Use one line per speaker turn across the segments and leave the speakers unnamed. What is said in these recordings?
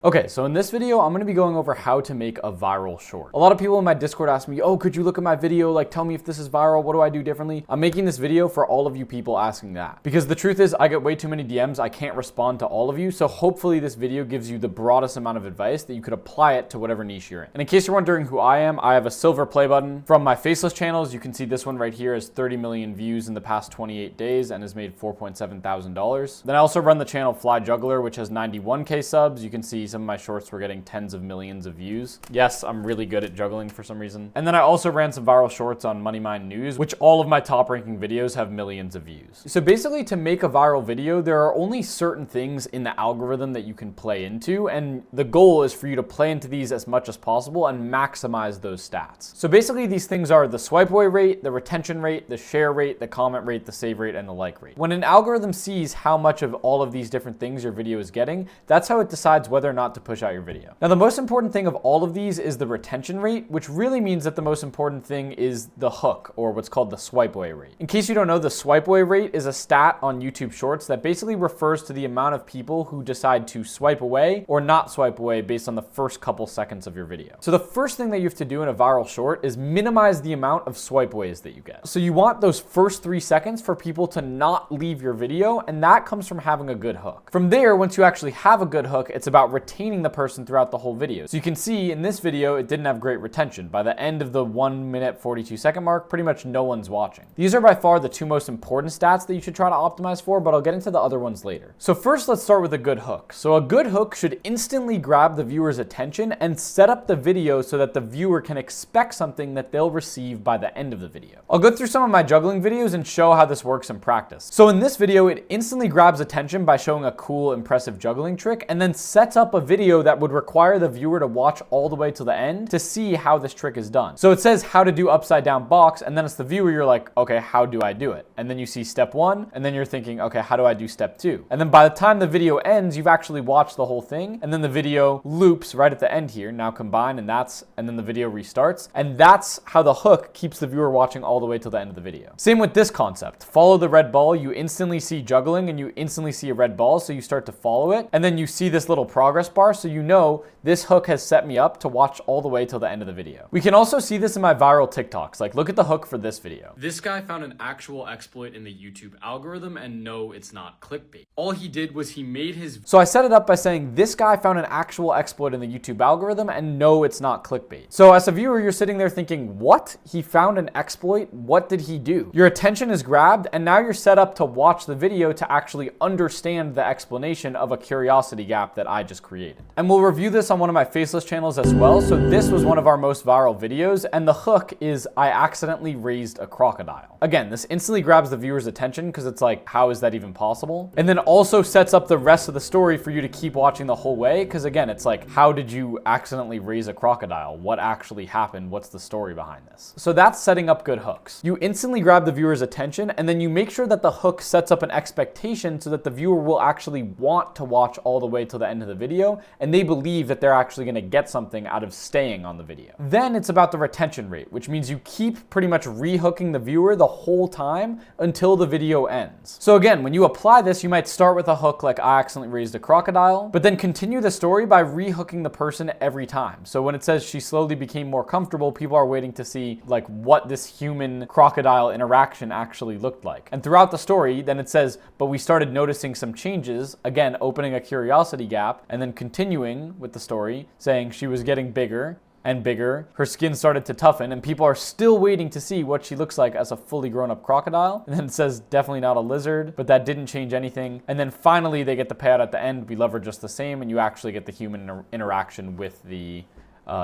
Okay, so in this video, I'm going to be going over how to make a viral short. A lot of people in my Discord ask me, oh, could you look at my video? Like, tell me if this is viral. What do I do differently? I'm making this video for all of you people asking that. Because the truth is, I get way too many DMs. I can't respond to all of you. So hopefully this video gives you the broadest amount of advice that you could apply it to whatever niche you're in. And in case you're wondering who I am, I have a silver play button. From my faceless channels, you can see this one right here has 30 million views in the past 28 days and has made $4.7 thousand. Then I also run the channel Fly Juggler, which has 91K subs. You can see some of my shorts were getting tens of millions of views. Yes, I'm really good at juggling for some reason. And then I also ran some viral shorts on Money Mind News, which all of my top ranking videos have millions of views. So basically, to make a viral video, there are only certain things in the algorithm that you can play into, and the goal is for you to play into these as much as possible and maximize those stats. So basically, these things are the swipe away rate, the retention rate, the share rate, the comment rate, the save rate, and the like rate. When an algorithm sees how much of all of these different things your video is getting, that's how it decides whether or not to push out your video. Now, the most important thing of all of these is the retention rate, which really means that the most important thing is the hook, or what's called the swipe away rate. In case you don't know, the swipe away rate is a stat on YouTube Shorts that basically refers to the amount of people who decide to swipe away or not swipe away based on the first couple seconds of your video. So the first thing that you have to do in a viral short is minimize the amount of swipe aways that you get. So you want those first 3 seconds for people to not leave your video, and that comes from having a good hook. From there, once you actually have a good hook, it's about retaining the person throughout the whole video. So you can see in this video, it didn't have great retention. By the end of the 1 minute 42 second mark, pretty much no one's watching. These are by far the 2 most important stats that you should try to optimize for, but I'll get into the other ones later. So first, let's start with a good hook. So a good hook should instantly grab the viewer's attention and set up the video so that the viewer can expect something that they'll receive by the end of the video. I'll go through some of my juggling videos and show how this works in practice. So in this video, it instantly grabs attention by showing a cool, impressive juggling trick, and then sets up a video that would require the viewer to watch all the way to the end to see how this trick is done. So it says how to do upside down box, and then it's the viewer, you're like, okay, how do I do it? And then you see step 1, and then you're thinking, okay, how do I do step 2? And then by the time the video ends, you've actually watched the whole thing, and then the video loops right at the end here, now combine, and then the video restarts, and that's how the hook keeps the viewer watching all the way till the end of the video. Same with this concept. Follow the red ball, you instantly see juggling, and you instantly see a red ball, so you start to follow it, and then you see this little progress bar, so you know this hook has set me up to watch all the way till the end of the video. We can also see this in my viral TikToks. Like, look at the hook for this video.
This guy found an actual exploit in the YouTube algorithm, and no, it's not clickbait. All he did was he made his...
So I set it up by saying, this guy found an actual exploit in the YouTube algorithm, and no, it's not clickbait. So as a viewer, you're sitting there thinking, what? He found an exploit? What did he do? Your attention is grabbed, and now you're set up to watch the video to actually understand the explanation of a curiosity gap that I just created. And we'll review this on one of my faceless channels as well. So this was one of our most viral videos, and the hook is I accidentally raised a crocodile. Again, this instantly grabs the viewer's attention because it's like, how is that even possible? And then also sets up the rest of the story for you to keep watching the whole way, because again, it's like, how did you accidentally raise a crocodile? What actually happened? What's the story behind this? So that's setting up good hooks. You instantly grab the viewer's attention, and then you make sure that the hook sets up an expectation so that the viewer will actually want to watch all the way till the end of the video, and they believe that they're actually going to get something out of staying on the video. Then it's about the retention rate, which means you keep pretty much re-hooking the viewer the whole time until the video ends. So again, when you apply this, you might start with a hook like I accidentally raised a crocodile, but then continue the story by re-hooking the person every time. So when it says she slowly became more comfortable, people are waiting to see like what this human crocodile interaction actually looked like. And throughout the story, then it says, but we started noticing some changes, again, opening a curiosity gap, and then continuing with the story, saying she was getting bigger and bigger, her skin started to toughen, and people are still waiting to see what she looks like as a fully grown-up crocodile. And then it says, definitely not a lizard, but that didn't change anything. And then finally, they get the payout at the end, we love her just the same, and you actually get the human interaction with the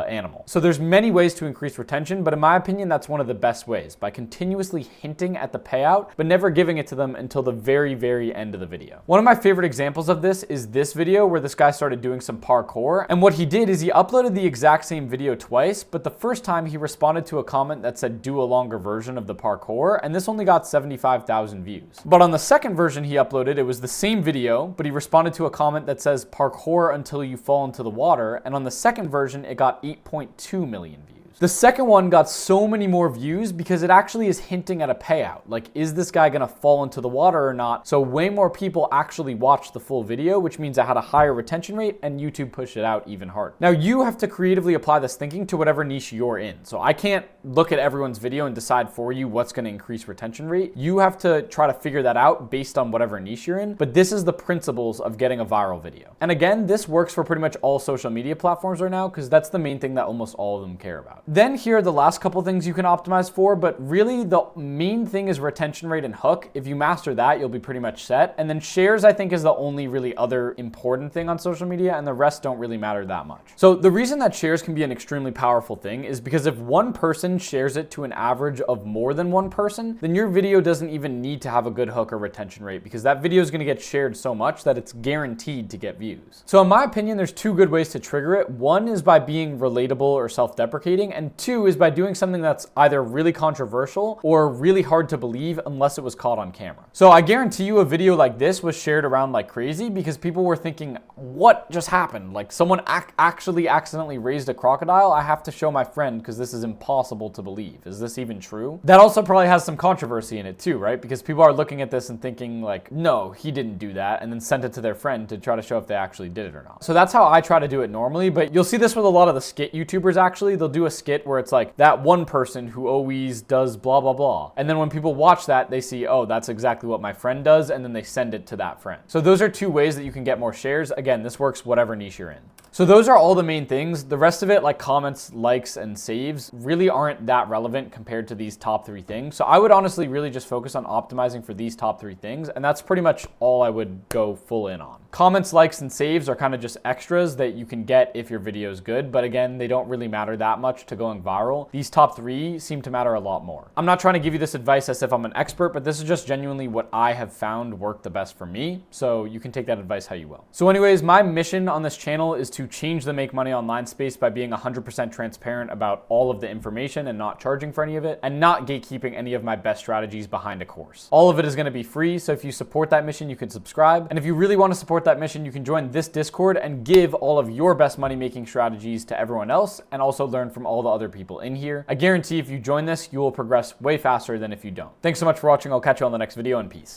animal. So there's many ways to increase retention, but in my opinion, that's one of the best ways, by continuously hinting at the payout, but never giving it to them until the very, very end of the video. One of my favorite examples of this is this video where this guy started doing some parkour, and what he did is he uploaded the exact same video twice, but the first time he responded to a comment that said do a longer version of the parkour, and this only got 75,000 views. But on the second version he uploaded, it was the same video, but he responded to a comment that says parkour until you fall into the water, and on the second version it got 8.2 million views. The second one got so many more views because it actually is hinting at a payout. Like, is this guy gonna fall into the water or not? So way more people actually watched the full video, which means it had a higher retention rate and YouTube pushed it out even harder. Now you have to creatively apply this thinking to whatever niche you're in. So I can't look at everyone's video and decide for you what's gonna increase retention rate. You have to try to figure that out based on whatever niche you're in, but this is the principles of getting a viral video. And again, this works for pretty much all social media platforms right now because that's the main thing that almost all of them care about. Then here are the last couple things you can optimize for, but really the main thing is retention rate and hook. If you master that, you'll be pretty much set. And then shares, I think, is the only really other important thing on social media, and the rest don't really matter that much. So the reason that shares can be an extremely powerful thing is because if one person shares it to an average of more than one person, then your video doesn't even need to have a good hook or retention rate because that video is going to get shared so much that it's guaranteed to get views. So in my opinion, there's two good ways to trigger it. One is by being relatable or self-deprecating, and two is by doing something that's either really controversial or really hard to believe unless it was caught on camera. So I guarantee you a video like this was shared around like crazy because people were thinking, what just happened? Like someone actually accidentally raised a crocodile? I have to show my friend because this is impossible to believe. Is this even true? That also probably has some controversy in it too, right? Because people are looking at this and thinking like, no, he didn't do that, and then sent it to their friend to try to show if they actually did it or not. So that's how I try to do it normally, but you'll see this with a lot of the skit YouTubers actually. They'll do a skit where it's like that one person who always does blah, blah, blah. And then when people watch that, they see, oh, that's exactly what my friend does, and then they send it to that friend. So those are two ways that you can get more shares. Again, this works whatever niche you're in. So those are all the main things. The rest of it, like comments, likes, and saves, really aren't that relevant compared to these top three things. So I would honestly really just focus on optimizing for these top three things, and that's pretty much all I would go full in on. Comments, likes, and saves are kind of just extras that you can get if your video is good, but again, they don't really matter that much to going viral. These top three seem to matter a lot more. I'm not trying to give you this advice as if I'm an expert, but this is just genuinely what I have found worked the best for me, so you can take that advice how you will. So anyways, my mission on this channel is to change the make money online space by being 100% transparent about all of the information and not charging for any of it, and not gatekeeping any of my best strategies behind a course. All of it is going to be free, so if you support that mission, you can subscribe. And if you really want to support that mission, you can join this Discord and give all of your best money-making strategies to everyone else, and also learn from all the other people in here. I guarantee if you join this, you will progress way faster than if you don't. Thanks so much for watching. I'll catch you on the next video, and peace.